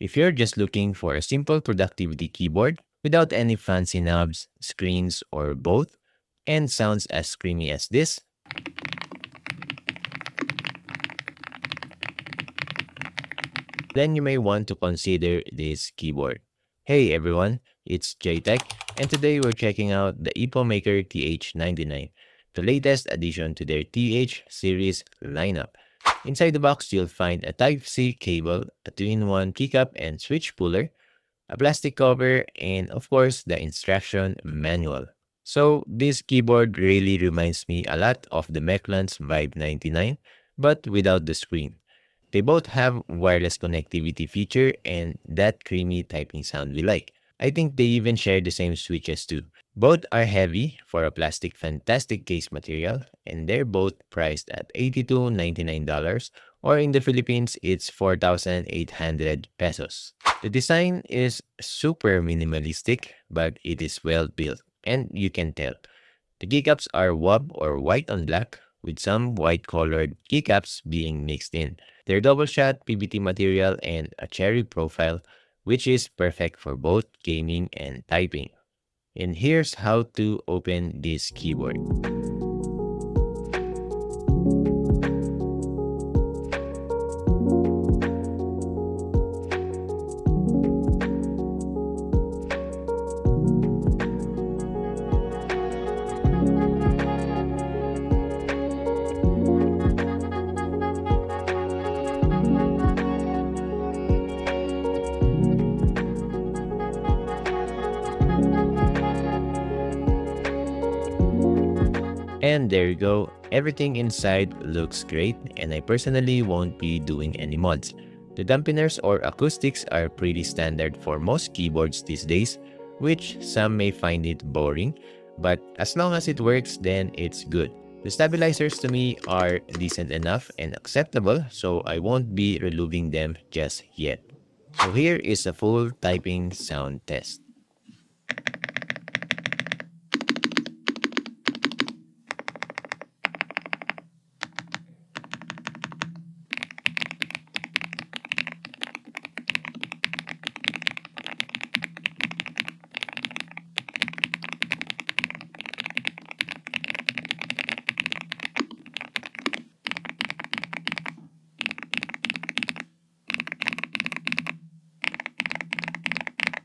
If you're just looking for a simple productivity keyboard without any fancy knobs, screens, or both, and sounds as screamy as this, then you may want to consider this keyboard. Hey everyone, it's JTECH, and today we're checking out the Epomaker Th99, the latest addition to their TH series lineup. Inside the box, you'll find a Type-C cable, a 2-in-1 keycap and switch puller, a plastic cover, and of course, the instruction manual. So this keyboard really reminds me a lot of the Meclan's Vibe 99, but without the screen. They both have wireless connectivity feature and that creamy typing sound we like. I think they even share the same switches too. Both are heavy for a plastic fantastic case material, and they're both priced at $82.99, or in the Philippines it's 4,800 pesos. The design is super minimalistic, but it is well built, and you can tell. The keycaps are wob or white on black, with some white colored keycaps being mixed in. They're double shot PBT material and a cherry profile, which is perfect for both gaming and typing. And here's how to open this keyboard. And there you go, everything inside looks great, and I personally won't be doing any mods. The dampeners or acoustics are pretty standard for most keyboards these days, which some may find it boring, but as long as it works, then it's good. The stabilizers to me are decent enough and acceptable, so I won't be removing them just yet. So here is a full typing sound test.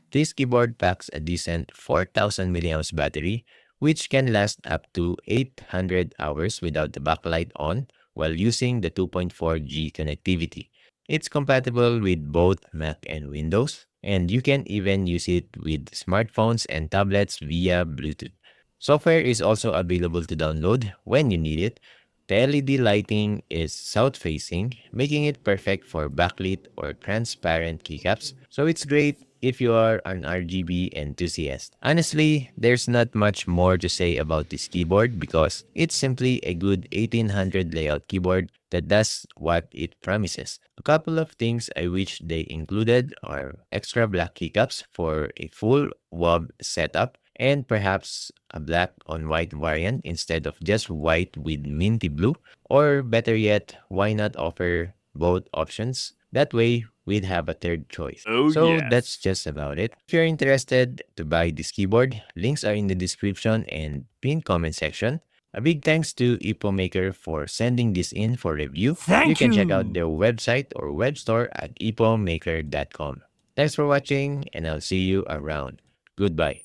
This keyboard packs a decent 4,000 mAh battery, which can last up to 800 hours without the backlight on while using the 2.4G connectivity. It's compatible with both Mac and Windows, and you can even use it with smartphones and tablets via Bluetooth. Software is also available to download when you need it. The LED lighting is south-facing, making it perfect for backlit or transparent keycaps, so it's great if you are an RGB enthusiast. Honestly, there's not much more to say about this keyboard because it's simply a good 1800 layout keyboard that does what it promises. A couple of things I wish they included are extra black keycaps for a full wob setup, and perhaps a black on white variant instead of just white with minty blue. Or better yet, why not offer both options? That way, we'd have a third choice. So that's just about it. If you're interested to buy this keyboard, links are in the description and pinned comment section. A big thanks to Epomaker for sending this in for review. You can check out their website or web store at epomaker.com. Thanks for watching, and I'll see you around. Goodbye.